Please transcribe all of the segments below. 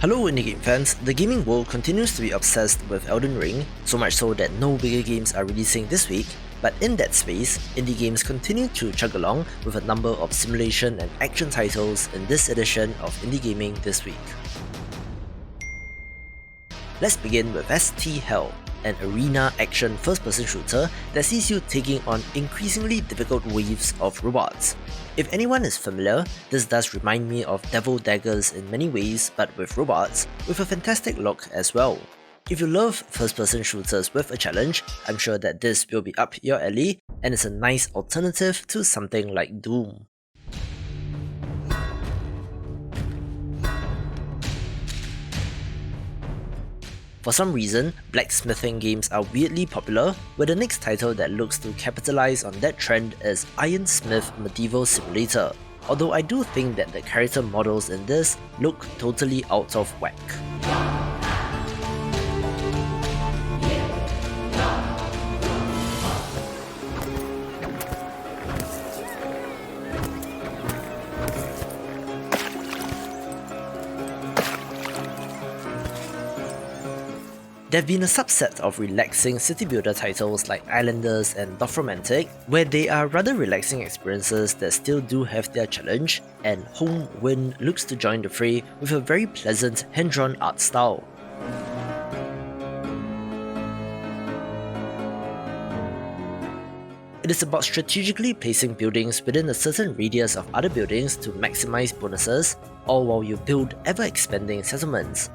Hello indie game fans, the gaming world continues to be obsessed with Elden Ring, so much so that no bigger games are releasing this week, but in that space, indie games continue to chug along with a number of simulation and action titles in this edition of Indie Gaming this week. Let's begin with STHELL, an arena action first-person shooter that sees you taking on increasingly difficult waves of robots. If anyone is familiar, this does remind me of Devil Daggers in many ways, but with robots, with a fantastic look as well. If you love first-person shooters with a challenge, I'm sure that this will be up your alley, and it's a nice alternative to something like Doom. For some reason, blacksmithing games are weirdly popular, where the next title that looks to capitalize on that trend is Ironsmith Medieval Simulator, although I do think that the character models in this look totally out of whack. There have been a subset of relaxing city builder titles like Islanders and Dofromantic, where they are rather relaxing experiences that still do have their challenge, and Home Wind looks to join the fray with a very pleasant hand-drawn art style. It is about strategically placing buildings within a certain radius of other buildings to maximize bonuses, all while you build ever-expanding settlements.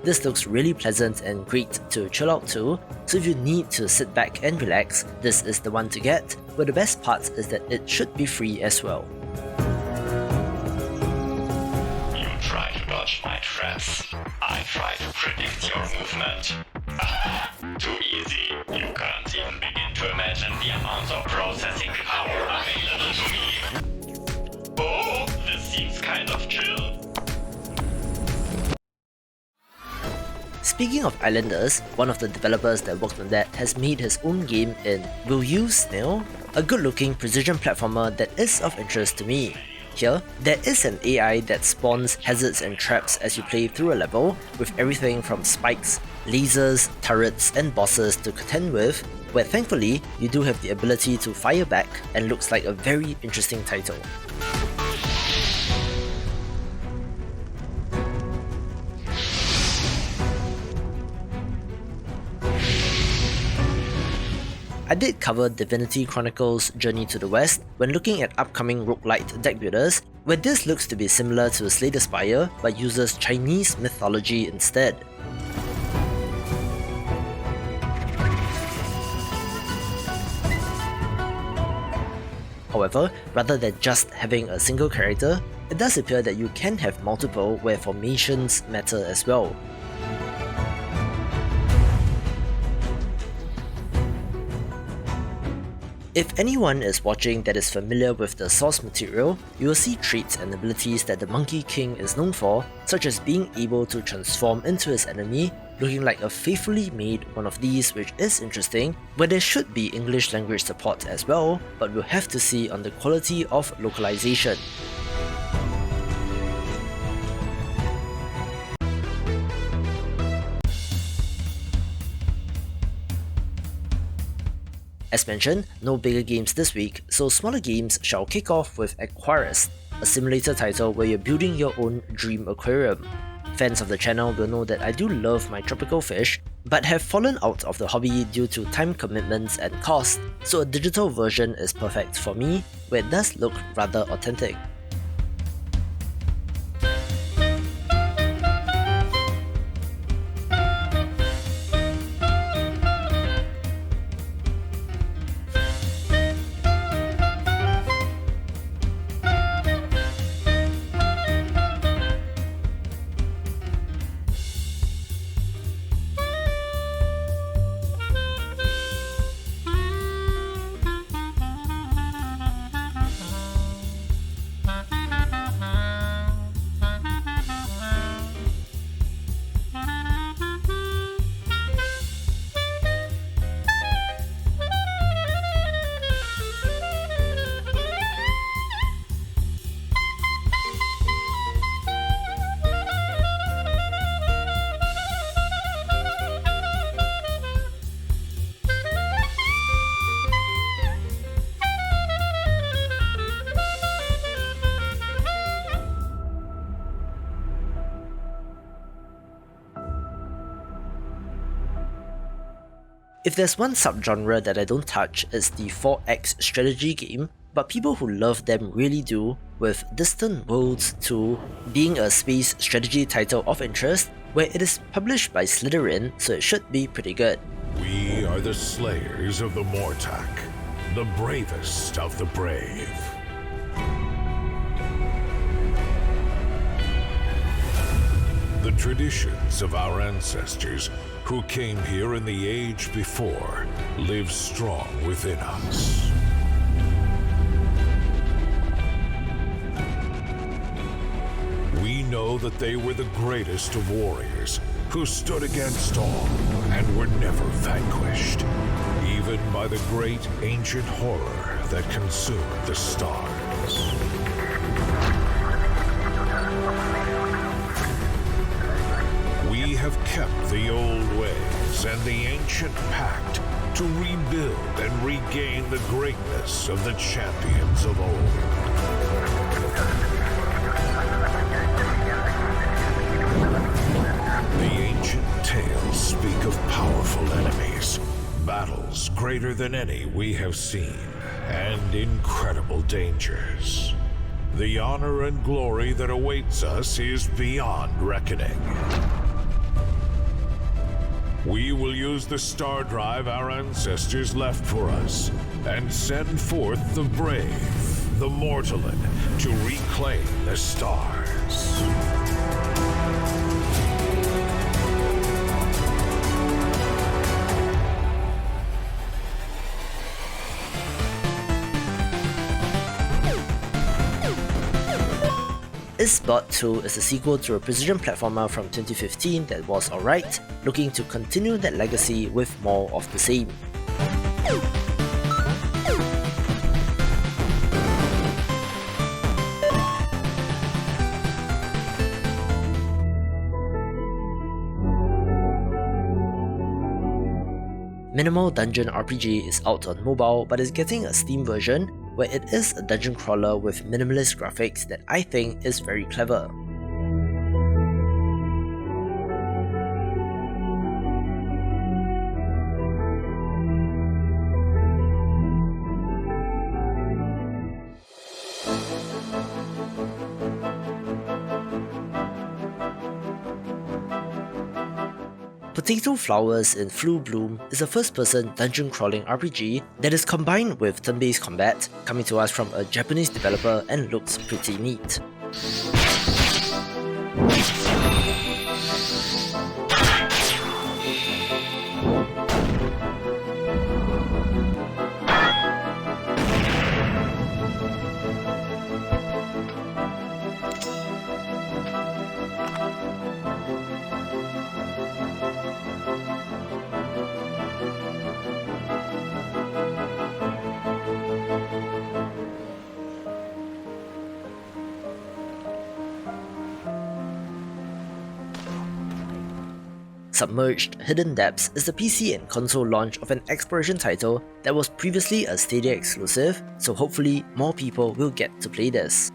This looks really pleasant and great to chill out to, so if you need to sit back and relax, this is the one to get, but the best part is that it should be free as well. You try to dodge my traps. I try to predict your movement. Too easy. You can't even begin to imagine the amount of processing power available to me. Oh, this seems kind of chill. Speaking of Islanders, one of the developers that worked on that has made his own game in Will You Snail, a good-looking precision platformer that is of interest to me. Here, there is an AI that spawns hazards and traps as you play through a level, with everything from spikes, lasers, turrets, and bosses to contend with, where thankfully, you do have the ability to fire back and looks like a very interesting title. I did cover Divinity Chronicles Journey to the West when looking at upcoming roguelite deck builders, where this looks to be similar to Slay the Spire but uses Chinese mythology instead. However, rather than just having a single character, it does appear that you can have multiple where formations matter as well. If anyone is watching that is familiar with the source material, you will see traits and abilities that the Monkey King is known for, such as being able to transform into his enemy, looking like a faithfully made one of these, which is interesting, where there should be English language support as well, but we'll have to see on the quality of localization. As mentioned, no bigger games this week, so smaller games shall kick off with Aquarist, a simulator title where you're building your own dream aquarium. Fans of the channel will know that I do love my tropical fish, but have fallen out of the hobby due to time commitments and cost, so a digital version is perfect for me, where it does look rather authentic. If there's one subgenre that I don't touch, it's the 4X strategy game, but people who love them really do, with Distant Worlds 2 being a space strategy title of interest, where it is published by Slytherin, so it should be pretty good. We are the slayers of the Mortak, the bravest of the brave. The traditions of our ancestors who came here in the age before live strong within us. We know that they were the greatest of warriors who stood against all and were never vanquished, even by the great ancient horror that consumed the stars. We have kept the old ways and the ancient pact to rebuild and regain the greatness of the champions of old. The ancient tales speak of powerful enemies, battles greater than any we have seen, and incredible dangers. The honor and glory that awaits us is beyond reckoning. We will use the star drive our ancestors left for us and send forth the brave, the Mortalin, to reclaim the stars. IZBOT 2 is a sequel to a precision platformer from 2015 that was alright, looking to continue that legacy with more of the same. Minimal Dungeon RPG is out on mobile but is getting a Steam version where it is a dungeon crawler with minimalist graphics that I think is very clever. Potato Flowers in Flu Bloom is a first-person dungeon-crawling RPG that is combined with turn-based combat, coming to us from a Japanese developer and looks pretty neat. Submerged Hidden Depths is the PC and console launch of an exploration title that was previously a Stadia exclusive, so hopefully more people will get to play this.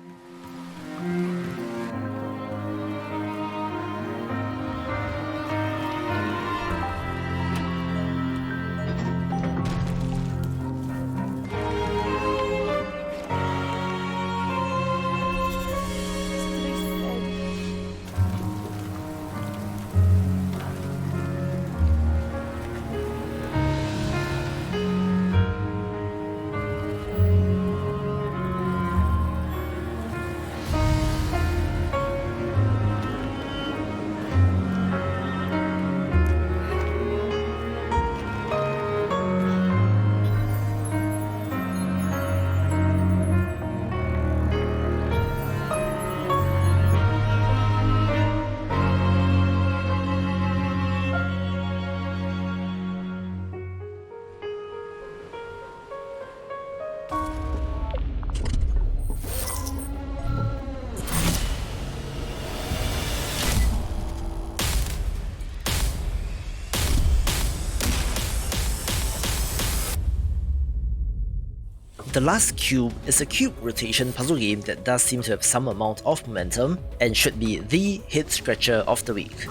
The Last Cube is a cube rotation puzzle game that does seem to have some amount of momentum and should be the head scratcher of the week.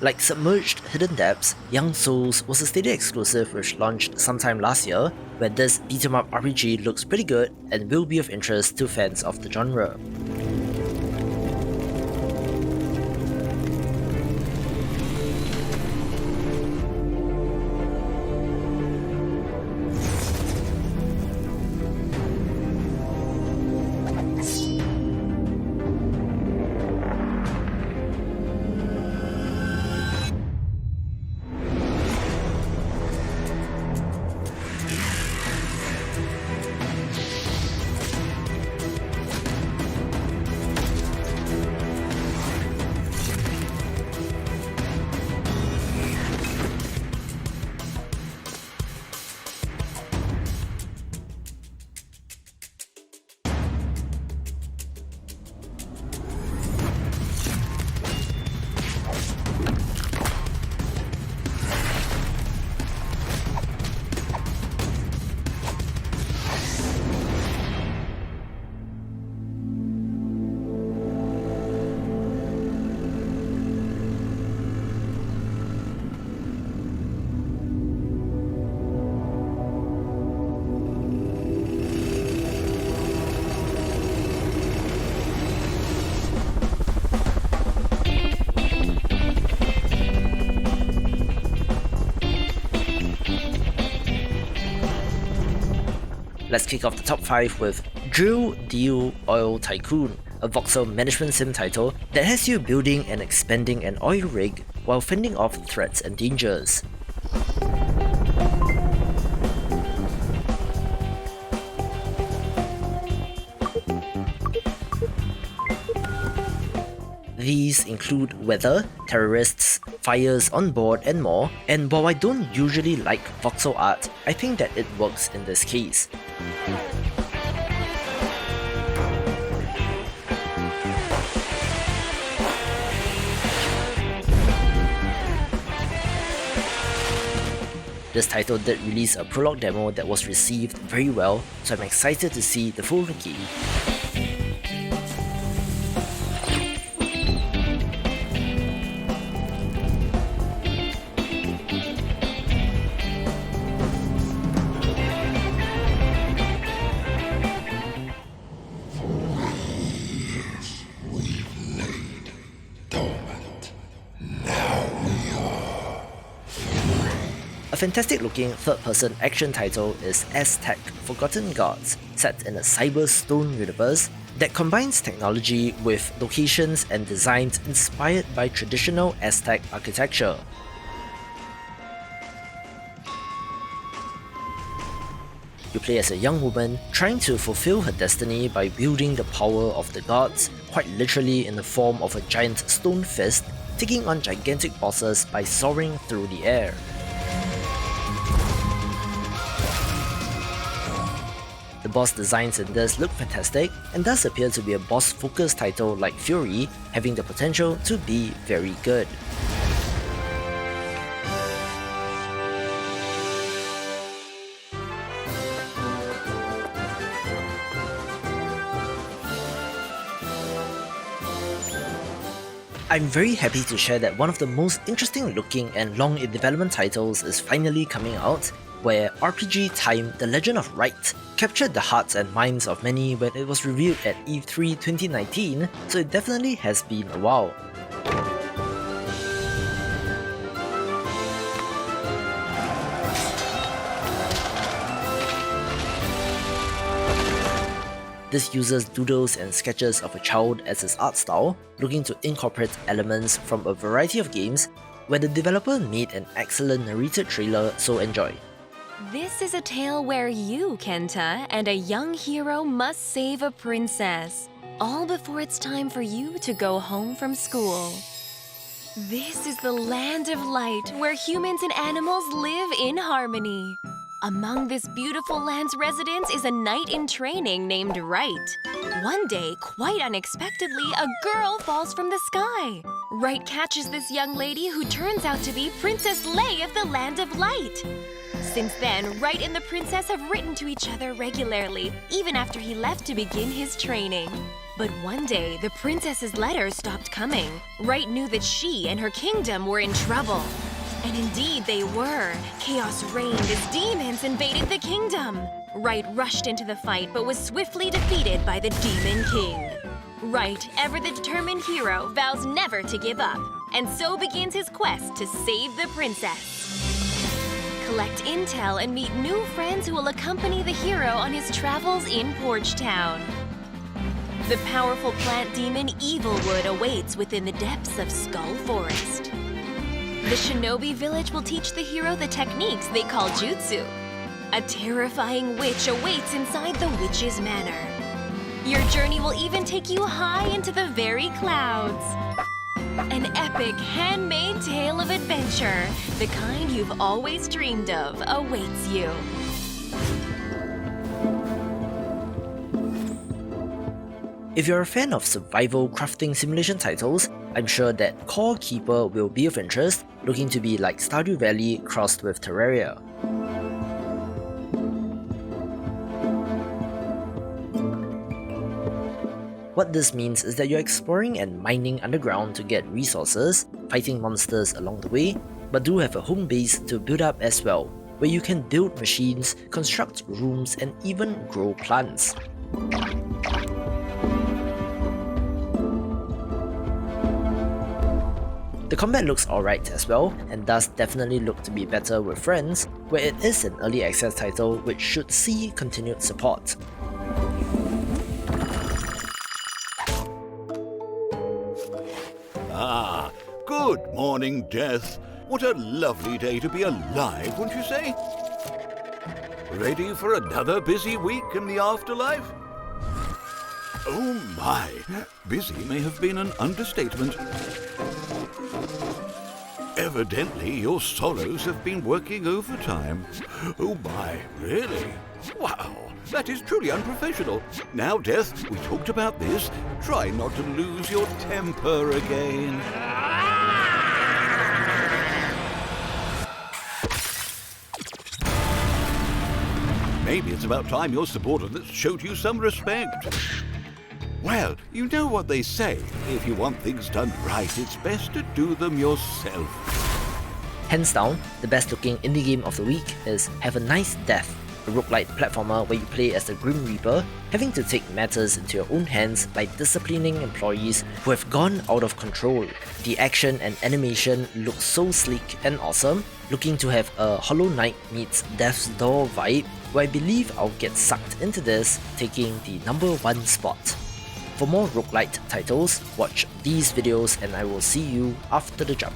Like Submerged Hidden Depths, Young Souls was a Stadia exclusive which launched sometime last year, where this beat-em-up RPG looks pretty good and will be of interest to fans of the genre. Let's kick off the top 5 with Drill Deal Oil Tycoon, a voxel management sim title that has you building and expanding an oil rig while fending off threats and dangers. These include weather, terrorists, fires on board and more, and while I don't usually like voxel art, I think that it works in this case. This title did release a prologue demo that was received very well, so I'm excited to see the full game. A fantastic looking third-person action title is STHELL Forgotten Gods, set in a cyber stone universe that combines technology with locations and designs inspired by traditional Aztec architecture. You play as a young woman trying to fulfill her destiny by wielding the power of the gods, quite literally in the form of a giant stone fist, taking on gigantic bosses by soaring through the air. The boss designs in this look fantastic, and does appear to be a boss-focused title like Fury, having the potential to be very good. I'm very happy to share that one of the most interesting looking and long in development titles is finally coming out, where RPG Time: The Legend of Right captured the hearts and minds of many when it was revealed at E3 2019, so it definitely has been a while. This uses doodles and sketches of a child as its art style, looking to incorporate elements from a variety of games, where the developer made an excellent narrated trailer, so enjoy. This is a tale where you, Kenta, and a young hero must save a princess, all before it's time for you to go home from school. This is the land of light, where humans and animals live in harmony. Among this beautiful land's residents is a knight in training named Right. One day, quite unexpectedly, a girl falls from the sky. Right catches this young lady who turns out to be Princess Lei of the Land of Light. Since then, Right and the princess have written to each other regularly, even after he left to begin his training. But one day, the princess's letters stopped coming. Right knew that she and her kingdom were in trouble. And indeed they were. Chaos reigned as demons invaded the kingdom. Right rushed into the fight but was swiftly defeated by the Demon King. Right, ever the determined hero, vows never to give up. And so begins his quest to save the princess. Collect intel and meet new friends who will accompany the hero on his travels in Porch Town. The powerful plant demon Evilwood awaits within the depths of Skull Forest. The shinobi village will teach the hero the techniques they call jutsu. A terrifying witch awaits inside the witch's manor. Your journey will even take you high into the very clouds. An epic, handmade tale of adventure, the kind you've always dreamed of, awaits you. If you're a fan of survival crafting simulation titles, I'm sure that Core Keeper will be of interest, looking to be like Stardew Valley crossed with Terraria. What this means is that you're exploring and mining underground to get resources, fighting monsters along the way, but do have a home base to build up as well, where you can build machines, construct rooms, and even grow plants. The combat looks alright as well, and does definitely look to be better with friends, where it is an early access title which should see continued support. Ah, good morning, Death. What a lovely day to be alive, wouldn't you say? Ready for another busy week in the afterlife? Oh my, busy may have been an understatement. Evidently, your sorrows have been working overtime. Oh my, really? Wow, that is truly unprofessional. Now, Death, we talked about this. Try not to lose your temper again. Maybe it's about time your subordinates showed you some respect. Well, you know what they say. If you want things done right, it's best to do them yourself. Hands down, the best looking indie game of the week is Have a Nice Death, a roguelite platformer where you play as the Grim Reaper, having to take matters into your own hands by disciplining employees who have gone out of control. The action and animation look so sleek and awesome, looking to have a Hollow Knight meets Death's Door vibe, where I believe I'll get sucked into this, taking the #1 spot. For more roguelite titles, watch these videos and I will see you after the jump.